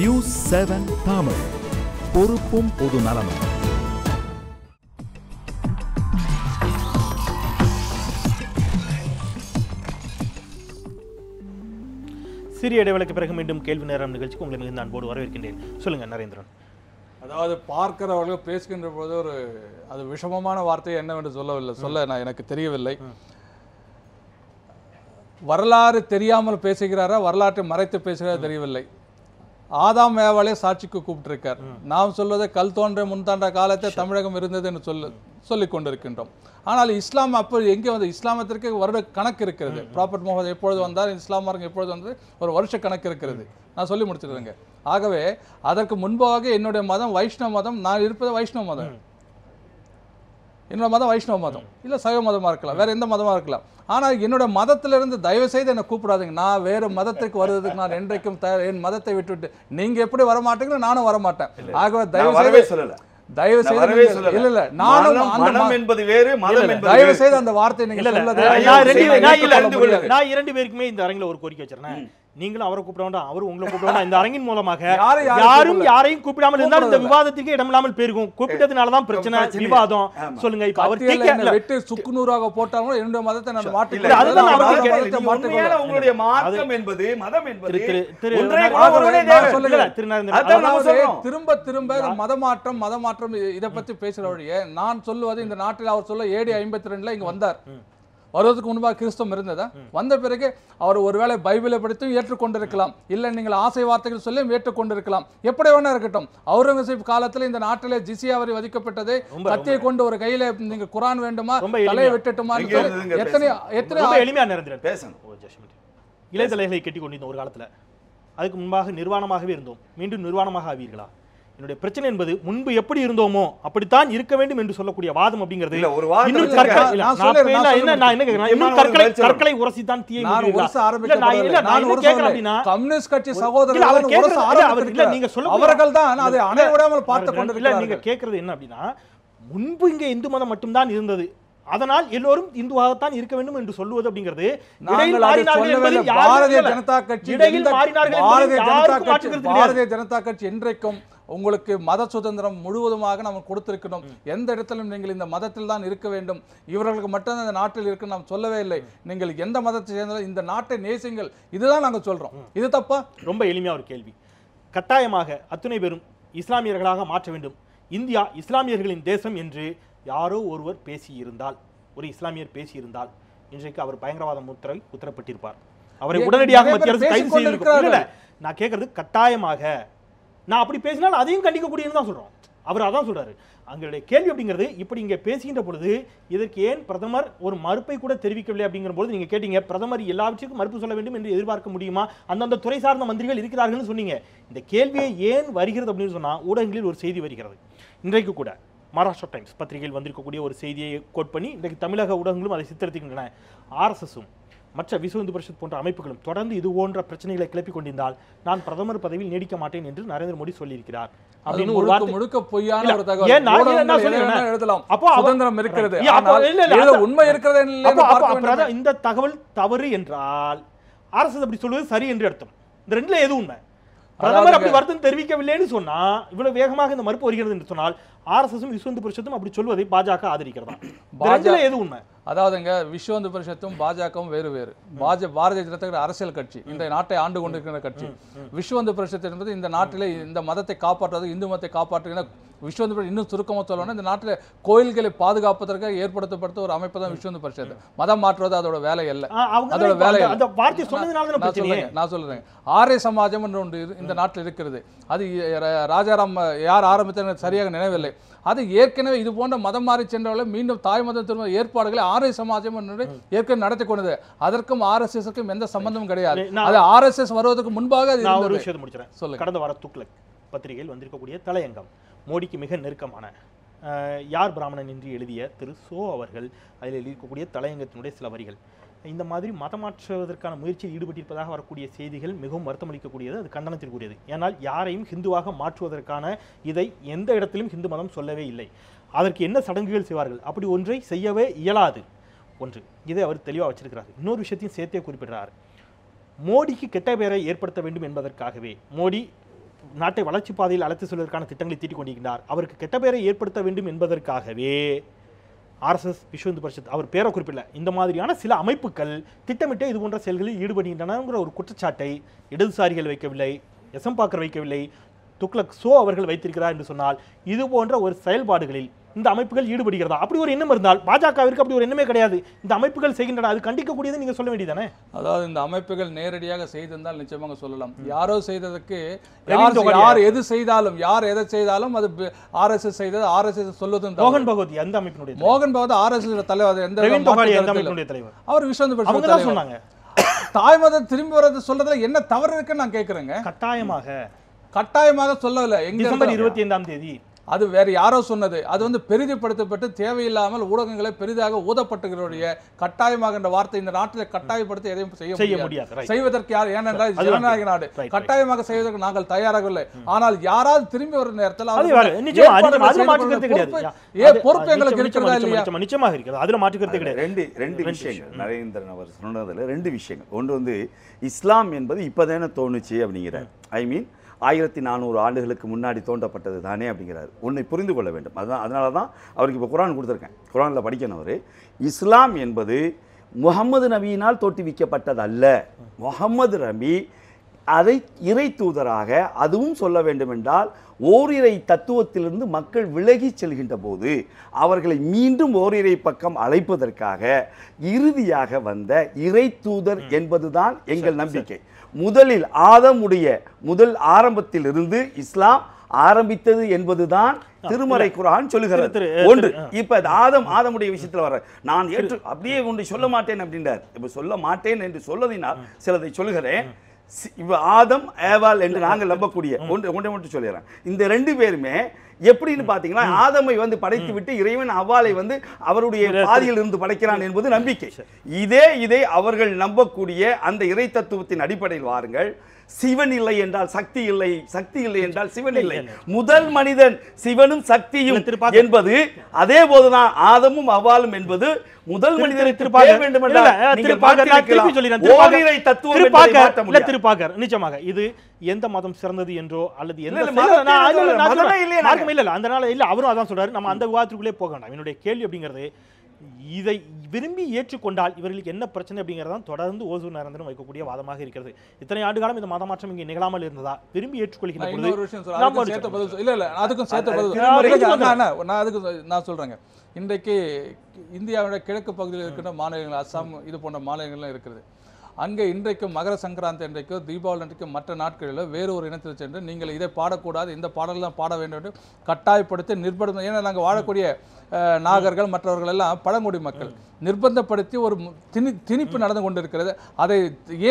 News7 Tamil, பொறுப்பும் பொது நலமும். சிறிய இடைவெளிக்கு பிறகு மீண்டும் கேள்வி நேரம் நிகழ்ச்சிக்கு உங்களை மிகுந்த அன்போடு வரவேற்கின்றேன். சொல்லுங்க நரேந்திரன். அதாவது பார்க்கிறவர்கள் பேசுகின்ற போது அது விஷமமான வார்த்தை என்னவென்று சொல்ல எனக்கு தெரியவில்லை. வரலாறு தெரியாமல் பேசுகிறாரா, வரலாற்றை மறைத்து பேசுகிறதா தெரியவில்லை. ஆதாம் ஏவாளே சாட்சிக்கு கூப்பிட்டிருக்கார். நாம் சொல்வதை கல் தோன்ற முன்தாண்ட காலத்தை தமிழகம் இருந்தது என்று சொல்லிக் கொண்டிருக்கின்றோம். ஆனால் இஸ்லாம் அப்போ எங்கே வந்து இஸ்லாமத்திற்கு வருட கணக்கு இருக்கிறது. ப்ராஃபட் முகமது எப்பொழுது வந்தார், இஸ்லாம் மார்க்கம் எப்பொழுது வந்தது, ஒரு வருஷ கணக்கு இருக்கிறது. நான் சொல்லி முடிச்சிருக்கேங்க. ஆகவே அதற்கு முன்பாக என்னுடைய மதம் வைஷ்ணவ மதம், நான் இருப்பது வைஷ்ணவ மதம். என்னோட மதம் வைஷ்ணவ மதம், இல்லை சைவ மதமாக இருக்கலாம், வேற எந்த மதமாக இருக்கலாம். ஆனால் என்னோட மதத்திலிருந்து தயவு செய்து என்னை கூப்பிடாதீங்க. நான் வேறு மதத்துக்கு வருவதற்கு நான் என்றைக்கும் என் மதத்தை விட்டுவிட்டு நீங்க எப்படி வரமாட்டீங்களோ நானும் வரமாட்டேன். ஆகவே தயவு செய்து தயவு செய்து இல்ல இல்ல நானும் தயவு செய்து அந்த வார்த்தை நீங்க சொல்லது. நான் இரண்டு பேருக்குமே இந்த அரங்கில ஒரு கோரிக்கை வச்சிருக்கேன். நீங்களும் அவரை கூப்பிட வேண்டாம், அவரும் உங்களை கூப்பிட வேண்டாம். இந்த அரங்கின் மூலமாக யாரும் யாரையும் கூப்பிடாமல் இருந்தால் இந்த விவாதத்துக்கு இடமில்லாமல் போயிருக்கும். கூப்பிட்டதுனாலதான் பிரச்சனை, விவாதம். சொல்லுங்க. இப்ப அவர் வெட்டு சுக்குநூறாக போட்டாலும் என்னுடைய மதத்தை நான் மாற்றிக்கிறேன். திரும்ப திரும்ப மதமாற்றம் இதை பத்தி பேசுற வழியே நான் சொல்லுவது, இந்த நாட்டில் அவர் சொல்ல AD 52 இங்க வந்தார். வருவதற்கு முன்பாக கிறிஸ்தவம் இருந்ததா? வந்த பிறகு அவர் ஒருவேளை பைபிளை படித்தும் ஏற்றுக்கொண்டிருக்கலாம், இல்லை நீங்கள் ஆசை வார்த்தைகள் சொல்லி ஏற்றுக்கொண்டிருக்கலாம். எப்படி வேணா இருக்கட்டும். அவுரங்கசீப் காலத்தில் இந்த நாட்டிலே ஜிசியா வரி வதிக்கப்பட்டது. கத்தியை கொண்டு ஒரு கையில நீங்க குரான் வேண்டுமா, தலையை விட்டுட்டுமா, எத்தனை எளிமையா நிரந்தரம் பேசணும். இளையதலைகளை கட்டி கொண்டிருந்த ஒரு காலத்துல, அதுக்கு முன்பாக நிர்வாணமாகவே இருந்தோம், மீண்டும் நிர்வாணமாக ஆவீர்களா? என்னுடைய பிரச்சனை என்பது முன்பு எப்படி இருந்தோமோ அப்படித்தான் இருக்க வேண்டும் என்று சொல்லக்கூடிய வாதம் அப்படிங்கிறது கற்களை உரசித்தான் தீயை. கம்யூனிஸ்ட் கட்சி சகோதரர்கள் நீங்க அவர்கள் தான் அதை அணைய விடாமல் பார்த்து கொண்டிருக்கிறார்கள். நீங்க கேட்கறது என்ன அப்படின்னா, முன்பு இங்க இந்து மதம் மட்டும்தான் இருந்தது, அதனால் எல்லோரும் இந்துவாகத்தான் இருக்க வேண்டும் என்று சொல்லுவது அப்படிங்கிறது பாரதிய ஜனதா கட்சி இன்றைக்கும் உங்களுக்கு மத சுதந்திரம் முழுவதுமாக நம்ம கொடுத்திருக்கணும். எந்த இடத்திலும் நீங்கள் இந்த மதத்தில் தான் இருக்க வேண்டும், இவர்களுக்கு மட்டும்தான் இந்த நாட்டில் இருக்கு நாம் சொல்லவே இல்லை. நீங்கள் எந்த மதத்தை சேர்ந்தாலும் இந்த நாட்டை நேசிங்கள், இதுதான் நாங்கள் சொல்றோம். இது தப்பா? ரொம்ப எளிமையா ஒரு கேள்வி. கட்டாயமாக அத்துணை பேரும் இஸ்லாமியர்களாக மாற்ற வேண்டும், இந்தியா இஸ்லாமியர்களின் தேசம் என்று யாரோ ஒருவர் பேசியிருந்தால், ஒரு இஸ்லாமியர் பேசியிருந்தால், இன்றைக்கு அவர் பயங்கரவாத உத்தரப்பட்டிருப்பார். அவரை உடனடியாக மத்திய அரசு கைது செய்திருக்கிறார். நான் கேட்கறது கட்டாயமாக, நான் அப்படி பேசினால் அதையும் கண்டிக்கக்கூடியன்னு தான் சொல்றோம். அவர் அதான் சொல்றாரு. அங்களுடைய கேள்வி அப்படிங்கிறது, இப்படி இங்க பேசுகின்ற பொழுது இதற்கு ஏன் பிரதமர் ஒரு மறுப்பை கூட தெரிவிக்கவில்லை அப்படிங்கிற போது நீங்க கேட்டீங்க, பிரதமர் எல்லாவற்றுக்கும் மறுப்பு சொல்ல வேண்டும் என்று எதிர்பார்க்க முடியுமா, அந்தந்த துறை சார்ந்த மந்திரிகள் இருக்கிறார்கள் சொன்னீங்க. இந்த கேள்வியை ஏன் வருகிறது அப்படின்னு சொன்னா, ஊடகங்களில் ஒரு செய்தி வருகிறது. இன்றைக்கு கூட மகாராஷ்டிரா டைம்ஸ் பத்திரிகையில் வந்திருக்கக்கூடிய ஒரு செய்தியை கோட் பண்ணி இன்றைக்கு தமிழக ஊடகங்களும் அதை சித்தரித்துக்கின்றன. RSSம் மற்ற விஸ்வ இந்து பரிஷத் போன்ற அமைப்புகளும் தொடர்ந்து இது போன்ற பிரச்சனைகளை கிளப்பிக் கொண்டிருந்தால் நான் பிரதமர் பதவியில் நீடிக்க மாட்டேன் என்று நரேந்திர மோடி சொல்லியிருக்கிறார் அப்படின்னு ஒரு வார்த்தை முழுக்க பொய்யான ஒரு தகவல் எழுதலாம். அப்போ சுதந்திரம் இருக்கிறது, உண்மை இருக்கிறது. இந்த தகவல் தவறு என்றால் RSS அப்படி சொல்வது சரி என்று அர்த்தம். இந்த ரெண்டுல எது உண்மை? பிரதமர் அப்படி வருத்தம் தெரிவிக்கவில்லைன்னு சொன்னா, இவ்வளவு வேகமாக இந்த மறுப்பு வருகிறது என்று சொன்னால் RSSம் விஸ்வ இந்து பரிஷத்தும் அப்படி சொல்வதை பாஜக ஆதரிக்கிறதா? எது உண்மை? அதாவதுங்க, விஸ்வ இந்து பரிஷத்தும் பாஜகவும் வேறு வேறு. பாரதிய ஜனதா கட்சி அரசியல் கட்சி, இந்த நாட்டை ஆண்டு கொண்டிருக்கிற கட்சி. விஸ்வ இந்து பரிஷத்து என்பது இந்த நாட்டிலே இந்த மதத்தை காப்பாற்றுவது, இந்து மதத்தை காப்பாற்றுகிற விஸ்வ இந்து இன்னும் சுருக்கமாக சொல்லணும், இந்த நாட்டில் கோயில்களை பாதுகாப்பதற்காக ஏற்படுத்தப்பட்ட ஒரு அமைப்பு தான் விஸ்வ இந்து பரிஷத்து. மதம் மாற்றுவது அதோட வேலை அல்ல, அதோட வேலை. நான் சொல்றேன், ஆரிய சமாஜம் என்று ஒன்று இந்த நாட்டில் இருக்கிறது. அது ராஜாராம் யார் ஆரம்பித்தார் சரியாக நினைவில்லை. அது ஏற்கனவே இது போன்ற மதம் மாறி சென்றவர்களை மீண்டும் தாய் மதம் திரும்ப ஏற்பாடுகளை ஆரிய சமாஜம் என்று ஏற்கனவே நடத்தி கொண்டது. அதற்கும் RSSக்கும் எந்த சம்பந்தமும் கிடையாது. அது RSS வருவதற்கு முன்பாக ஒரு விஷயத்தை முடிச்சிடறேன். சொல்லுங்க. கடந்த வார துக்ளக் பத்திரிகையில் வந்திருக்கக்கூடிய தலையங்கம், மோடிக்கு மிக நெருக்கமான யார் பிராமணன் என்று எழுதிய திரு சோ அவர்கள் அதில் எழுதியிருக்கக்கூடிய தலையங்கத்தினுடைய சில வரிகள், இந்த மாதிரி மதமாற்றுவதற்கான முயற்சியில் ஈடுபட்டிருப்பதாக வரக்கூடிய செய்திகள் மிகவும் வருத்தமளிக்கக்கூடியது, அது கண்டனத்திற்குரியது. ஏனால் யாரையும் ஹிந்துவாக மாற்றுவதற்கான இதை எந்த இடத்திலும் ஹிந்து மதம் சொல்லவே இல்லை. அதற்கு என்ன சடங்குகள் செய்வார்கள், அப்படி ஒன்றை செய்யவே இயலாது. ஒன்று, இதை அவர் தெளிவாக வச்சிருக்கிறார். இன்னொரு விஷயத்தையும் சேர்த்தே குறிப்பிடுறார். மோடிக்கு கெட்ட பெயரை ஏற்படுத்த வேண்டும் என்பதற்காகவே மோடி நாட்டை வளர்ச்சி பாதையில் அழைத்து செல்வதற்கான திட்டங்களை தீட்டிக் கொண்டிருக்கிறார். அவருக்கு கெட்ட பெயரை ஏற்படுத்த வேண்டும் என்பதற்காகவே RSS விஸ்வ இந்து பரிஷத் அவர் பேரை குறிப்பிடல, இந்த மாதிரியான சில அமைப்புகள் திட்டமிட்டு இது போன்ற செயல்களில் ஈடுபடுகின்றனங்கிற ஒரு குற்றச்சாட்டை இடதுசாரிகள் வைக்கவில்லை, எசம்பாக்கர் வைக்கவில்லை, துக்ளக் சோ அவர்கள் வைத்திருக்கிறார் என்று சொன்னால் இது போன்ற ஒரு செயல்பாடுகளில் இந்த அமைப்புகள் ஈடுபடுகிறதா? அப்படி ஒரு எண்ணம் இருந்தால் பாஜகவிற்கு அப்படி ஒரு எண்ணமே கிடையாது, இந்த அமைப்புகள் செய்கின்றன, அது கண்டிக்கக்கூடியது நீங்க சொல்ல வேண்டியதானே? அதாவது இந்த அமைப்புகள் நேரடியாக செய்திருந்தால் நிச்சயமாக சொல்லலாம். யாரோ செய்ததற்கு யார் எது செய்தாலும் யார் எதை செய்தாலும் அது RSS செய்தது, RSS சொல்வதும். மோகன் பகவத் அந்த அமைப்பினுடைய மோகன் பகவத் RSS தலைவர், எந்த அமைப்பினுடைய தலைவர் அவர் விஸ்வ இந்து பரிஷத் அவங்க சொன்னாங்க. தாய் மதம் திரும்பி வர்றது சொல்றதுல என்ன தவறு இருக்குன்னு நான் கேட்கிறேங்க. கட்டாயமாக சொல்லல. டிசம்பர் 25ஆம் தேதி அது வேற யாரோ சொன்னது. அது வந்து பெரிதுபடுத்தப்பட்டு தேவையில்லாமல் ஊடகங்களை பெரிதாக ஊதப்பட்டுகிறோடைய கட்டாயமாக என்ற வார்த்தை இந்த நாட்டில் கட்டாயப்படுத்தி எதையும் செய்ய முடியாது. செய்வதற்கு யார், ஏனென்றால் ஜனநாயக நாடு, கட்டாயமாக செய்வதற்கு நாங்கள் தயாராகவில்லை. ஆனால் யாராவது திரும்பி ஒரு நேரத்தில் பொறுப்பு எங்களுக்கு இருக்கிறதா இல்லையா? நிச்சயமாக இருக்கிறது, அதுல மாற்றுக்கிறதே கிடையாது. ரெண்டு விஷயங்கள் நரேந்திரன் அவர் சொன்னதுல ரெண்டு விஷயங்கள். ஒன்று வந்து இஸ்லாம் என்பது இப்பதானே தோணுச்சு அப்படிங்கிற, ஐ மீன் 1400 ஆண்டுகளுக்கு முன்னாடி தோண்டப்பட்டது தானே அப்படிங்கிறார். ஒன்றை புரிந்து கொள்ள வேண்டும். அதனால தான் அவருக்கு இப்போ குரான் கொடுத்துருக்கேன், குரானில் படிக்கணும். அவர் இஸ்லாம் என்பது முகமது நபியினால் தோற்றுவிக்கப்பட்டது அல்ல. முகமது நபி அதை இறை தூதராக, அதுவும் சொல்ல வேண்டும் என்றால் ஓரிரை தத்துவத்திலிருந்து மக்கள் விலகி செல்கின்ற போது அவர்களை மீண்டும் ஓரிரை பக்கம் அழைப்பதற்காக இறுதியாக வந்த இறை தூதர் என்பதுதான் எங்கள் நம்பிக்கை. முதலில் ஆதமுடைய முதல் ஆரம்பத்தில் இருந்து இஸ்லாம் ஆரம்பித்தது என்பதுதான் திருமறை குர்ஆன் சொல்லுகிறது. ஒன்று, இப்ப ஆதமுடைய விஷயத்துல வர நான் ஏற்று அப்படியே ஒன்று சொல்ல மாட்டேன் அப்படின்றார். இப்ப சொல்ல மாட்டேன் என்று சொல்லதினால் சிலதை சொல்லுகிறேன். ஆதம் ஏவாள் என்று நாங்கள் நம்பக்கூடிய ஒன்றை மட்டும் சொல்லிடுறேன். இந்த ரெண்டு பேருமே எப்படின்னு பாத்தீங்கன்னா, ஆதமை வந்து படைத்து விட்டு இறைவன் அவ்வாளை வந்து அவருடைய பாதியில் இருந்து படைக்கிறான் என்பது நம்பிக்கை. இதே அவர்கள் நம்பக்கூடிய அந்த இறை தத்துவத்தின் அடிப்படையில் வாருங்கள். சிவன் இல்லை என்றால் சக்தி இல்லை, சக்தி இல்லை என்றால் சிவன் இல்லை. முதல் மனிதன் சிவனும் சக்தியும் என்பது அதே போதுதான் ஆதமும் அவ்வாளும் என்பது முதல் மனிதனை நிச்சயமாக இது எந்த மதம் சிறந்தது என்றோ அல்லது அவரும் அதான் சொல்றாரு. நம்ம அந்த விவாதத்துக்குள்ளே போக வேண்டாம். என்னுடைய கேள்வி அப்படிங்கிறது, இதை விரும்பி ஏற்றுக்கொண்டால் இவர்களுக்கு என்ன பிரச்சனை அப்படிங்கிறதான் தொடர்ந்து ஓசூர் நரேந்திரன் வைக்கக்கூடிய வாதமாக இருக்கிறது. இத்தனை ஆண்டு காலம் இந்த மத மாற்றம் இங்கே நிகழாமல் இருந்ததா? விரும்பி ஏற்றுக்கொள்கின்ற நான் சொல்றேங்க, இன்றைக்கு இந்தியாவுடைய கிழக்கு பகுதியில் இருக்கிற மாநிலங்கள், அஸ்ஸாம் இது போன்ற மாநிலங்கள்லாம் இருக்கிறது. அங்கே இன்றைக்கு மகர சங்கராந்தி அன்றைக்கோ தீபாவளி அன்றைக்கு மற்ற நாட்களில் வேறு ஒரு இனத்தில் சென்று நீங்கள் இதை பாடக்கூடாது, இந்த பாடல் தான் பாட வேண்டும் என்று கட்டாயப்படுத்தி நிர்பந்தம். ஏன்னா நாங்கள் வாழக்கூடிய நாகர்கள் மற்றவர்கள் எல்லாம் பழங்குடி மக்கள் நிர்பந்தப்படுத்தி ஒரு திணிப்பு நடந்து கொண்டிருக்கிறது. அதை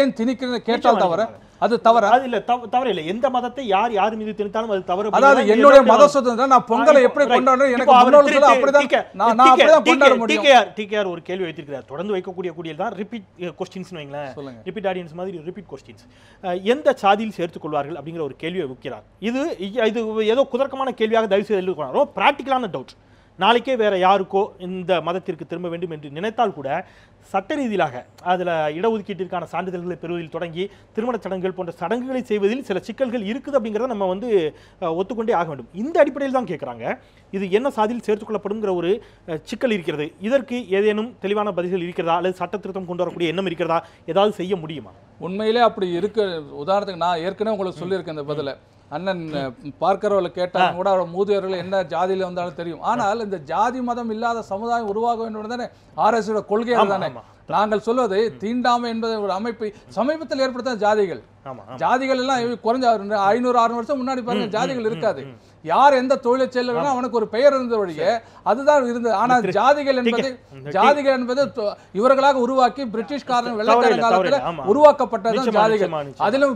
ஏன் திணிக்கிறது கேட்டால் தவிர அது தவறு இல்ல, தவறு இல்லை. எந்த மதத்தை யார் மீது திணித்தாலும் அது தவறு. அதாவது என்னுடைய மத சுதந்திரம், நான் பொங்கலை எப்படி கொண்டாடுறேன் எனக்கு டிகேஆர் ஒரு கேள்வி வைத்திருக்கிறார். தொடர்ந்து வைக்கக்கூடிய தான் ரிப்பீட் கொஸ்டின்ஸ் வைங்களேன், ரிப்பீட் ஆடியன்ஸ் மாதிரி ரிப்பீட் கொஸ்டின்ஸ். எந்த சாதியில் சேர்த்துக் கொள்வார்கள் அப்படிங்கிற ஒரு கேள்வியை வைக்கிறார். இது ஏதோ குதர்க்கமான கேள்வியாக தயவு செய்து எழுதுகிறாரோ, பிராக்டிக்கலான டவுட். நாளைக்கே வேற யாருக்கோ இந்த மதத்திற்கு திரும்ப வேண்டும் என்று நினைத்தால் கூட சட்ட ரீதியாக அதில் இடஒதுக்கீட்டிற்கான சான்றிதழ்களை பெறுவதில் தொடங்கி திருமண சடங்குகள் போன்ற சடங்குகளை செய்வதில் சில சிக்கல்கள் இருக்குது அப்படிங்கிறத நம்ம வந்து ஒத்துக்கொண்டே ஆக வேண்டும். இந்த அடிப்படையில் தான் கேட்குறாங்க, இது என்ன சாதியில் சேர்த்துக்கொள்ளப்படுங்கிற ஒரு சிக்கல் இருக்கிறது. இதற்கு ஏதேனும் தெளிவான பதில்கள் இருக்கிறதா, அல்லது சட்ட திருத்தம் கொண்டு வரக்கூடிய எண்ணம் இருக்கிறதா, ஏதாவது செய்ய முடியுமா? உண்மையிலே அப்படி இருக்க, உதாரணத்துக்கு நான் ஏற்கனவே உங்களுக்கு சொல்லியிருக்கேன் இந்த பதிலை. அண்ணன் பார்க்கிறவர்களை கேட்டாலும் கூட அவர் மூதியவர்கள் என்ன ஜாதியில் வந்தாலும் தெரியும். ஆனால் இந்த ஜாதி மதம் இல்லாத சமுதாயம் உருவாக வேண்டும் தானே RSS கொள்கையாக தானே. நாங்கள் சொல்வது தீண்டாமை என்பது ஒரு அமைப்பை சமீபத்தில் ஏற்படுத்த ஜாதிகள் எல்லாம் குறைஞ்ச 500-600 வருஷம் முன்னாடி பாருங்க ஜாதிகள் இருக்காது. யார் எந்த தொழிலை செல்ல அவனுக்கு ஒரு பெயர் இருந்த வழியே அதுதான் இருந்தது. ஆனால் ஜாதிகள் என்பது இவர்களாக உருவாக்கி பிரிட்டிஷ்காரன் வெள்ளைக்காரன் காலத்தில் உருவாக்கப்பட்டது ஜாதிகள். அதிலும்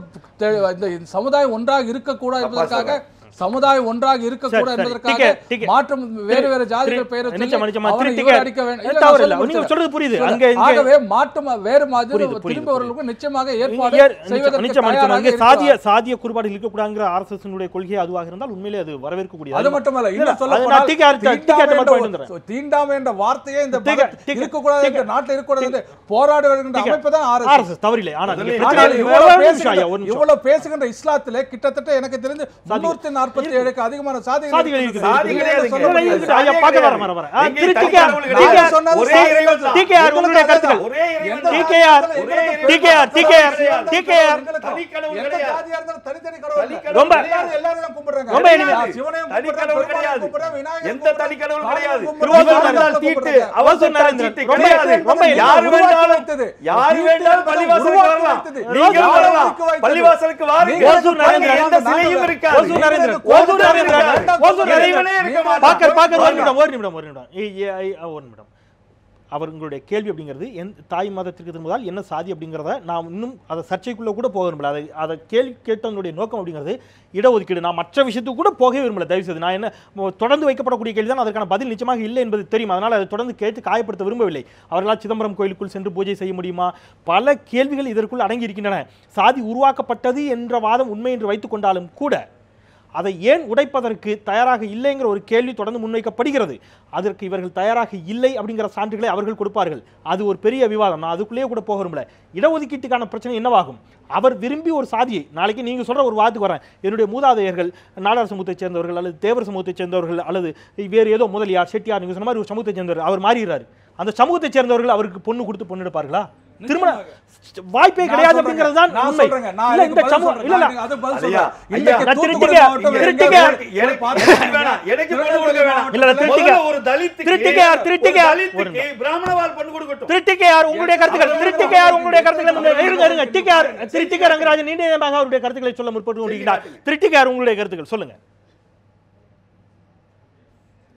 இந்த சமுதாயம் ஒன்றாக இருக்கக்கூடாது என்பதற்காக சமுதாயம் ஒன்றாக இருக்கக்கூடாது சரி, என்பதற்காக டிக்கெட். மாற்றம் வேறு வேறு ஜாதிகள் பெயரை சொல்லி நிச்சயமா, நிச்சயமா. அவனை டிக்கெட். இவர் அடிக்க வேண்டும். இல்ல, தவறு நான் இல்ல. சொல்லி நீங்க சொல்றது புரியுது. சொல்றேன். அங்க இங்க ஆகவே மாற்றம் வேறு மாதிரி புரியுது, புரியுது, திரும்பவர்களுக்கு நிச்சயமாக இங்க ஏற்பாடு செய்வதற்கு நிச்சயமா, தயாராக அங்கே இருக்கிறார். சாதிய குறைபாடு இருக்கக்கூடாதுங்கிற ஆர்எஸ்எஸ் கொள்கை அதுவாக இருந்தால் உண்மையிலே அது வரவேற்கக்கூடியது. அது மட்டுமல்ல, இல்ல, இன்னும் சொல்ல அது போனால் நான் டிக்கெட் மட்டும் வாங்கிட்டு வந்துடுறேன். தீண்டாமை என்ற வார்த்தையே இந்த டிக்கெட். இருக்கக்கூடாது என்ற நாட்டில் இருக்கக்கூடாது என்று போராட வருகின்ற அமைப்பு தான் RSS. ஆர்எஸ்எஸ் தவறில்லை. ஆனால் இங்க ஆனால் பிரச்சனை இவ்வளவு ஒரு நிமிஷம் ஐயா, ஒரு நிமிஷம். இவ்வளவு பேசுகின்ற இஸ்லாத்திலே கிட்டத்தட்ட எனக்கு தெரிந்து 347க்கு அதிகமான சாதிகள் இருக்குது. சாதிகளே இல்லைன்னு அதுக்கு சொல்ல இருக்குது. முடியாது. ஐயா, பார்க்க வரேன். எங்கே திரு தனிக்கடவுள் TKR, கிடையாது. நான் சொன்னது ஒரே இறைவன் தான். TKR, உங்களுடைய கருத்துக்கள். ஒரே இறைவன் தான். TKR, தனிக்கடவுள் எந்த கிடையாது. ஜாதியா இருந்தாலும் தனித்தனி கடவுள் தனிக்கடவுள் ரொம்ப- எல்லாரும் எல்லாரும் தான் கும்பிடுறாங்க. ரொம்ப இனிமை. சிவனையும் தனிக்கடவுள் கும்பிடுறாங்க, கிடையாது. கும்பிடுறாங்க, விநாயகரை எந்த கும்பிடுறாங்க, தனிக்கடவுள் காளியை கிடையாது. கும்பிடுறாங்க, திருவள்ளுவர் கும்பிடுறாங்க. தீட்டு, அவசர நரேந்திரன். தீட்டு ரொம்ப கிடையாது. ரொம்ப யார் வேண்டாலும் வைத்தது. யார் வேண்டாலும் பள்ளிவாசலுக்கு வரலாம். நீங்களும் வரலாம். பள்ளிவாசலுக்கு வாருங்கள். ஓசூர் நரேந்திரன். எந்த சிலையும் இருக்காது. ஓசூர் நரேந்திரன். ஓசூர் நரேந்திரன். ஓசூர் இறைவனே நரேந்திரன். இருக்க மாட்டார். பாக்கர் ஒரு நிமிடம். ஒரு நிமிடம். அவர் உங்களுடைய கேள்வி அப்படிங்கிறது தாய் மதத்திற்கு திரும்புவதால் என்ன சாதி அப்படிங்கிறத நான் இன்னும் அதை சர்ச்சைக்குள்ள கூட போக விரும்பல. அதை கேள்வி கேட்டவங்களுடைய நோக்கம் அப்படிங்கிறது இடஒதுக்கீடு. நான் மற்ற விஷயத்துக்கு கூட போகவே விரும்பல. தயவு செய்து நான் என்ன தொடர்ந்து வைக்கப்படக்கூடிய கேள்வி தான், அதற்கான பதில் நிச்சயமாக இல்லை என்பது தெரியும். அதனால் அதை தொடர்ந்து கேட்டு காயப்படுத்த விரும்பவில்லை. அவர்களால் சிதம்பரம் கோயிலுக்குள் சென்று பூஜை செய்ய முடியுமா? பல கேள்விகள் இதற்குள் அடங்கி இருக்கின்றன. சாதி உருவாக்கப்பட்டது என்ற வாதம் உண்மை என்று வைத்துக் கொண்டாலும் கூட அதை ஏன் உடைப்பதற்கு தயாராக இல்லைங்கிற ஒரு கேள்வி தொடர்ந்து முன்வைக்கப்படுகிறது. அதற்கு இவர்கள் தயாராக இல்லை அப்படிங்கிற சான்றுகளை அவர்கள் கொடுப்பார்கள். அது ஒரு பெரிய விவாதம். நான் அதுக்குள்ளேயே கூட போக விரும்பல. இடஒதுக்கீட்டுக்கான பிரச்சனை என்னவாகும்? அவர் விரும்பி ஒரு சாதியை, நாளைக்கு நீங்க சொல்ற ஒரு வாதத்துக்கு வரேன், என்னுடைய மூதாதையர்கள் நாடார் சமூகத்தைச் சேர்ந்தவர்கள் அல்லது தேவர் சமூகத்தைச் சேர்ந்தவர்கள் அல்லது வேறு ஏதோ முதலியார் செட்டியார் நீங்க சொன்ன மாதிரி ஒரு சமூகத்தைச் சேர்ந்தவர் அவர் மாறுகிறார். அந்த சமூகத்தைச் சேர்ந்தவர்கள் அவருக்கு பொண்ணு கொடுத்து பொண்ணு எடுப்பார்களா? திருமண வாய்ப்பே கிடையாது அப்படிங்கிறது தான் உண்மை. இல்ல இந்த சமூகம் இல்ல இல்ல அது பதில் ஐயா, சொல்றேன். இன்னைக்கு நான் தூத்துக்குடி திருத்திக்க- மாவட்டம் திருத்திக்க- எனக்கு வேணாம். எனக்கு பொண்ணு கொடுக்க வேணாம். இல்ல, திருத்திக்க- முதல்ல ஒரு தலித்துக்கு திருத்திக்க- ஒரு தலித்துக்கு பிராமணவால் பொண்ணு கொடுக்கட்டும். திருட்டிக்கையார் உங்களுடைய கருத்துக்கள், திருட்டிக்கையார் உங்களுடைய கருத்துக்களை இருங்க டிக்கையார் திருட்டிக்க ரங்கராஜன் நீண்ட நேரமாக அவருடைய கருத்துக்களை சொல்ல முற்பட்டு கொண்டிருக்கிறார். திருட்டிக்கையார் உங்களுடைய கருத்துக்கள் சொல்லுங்க.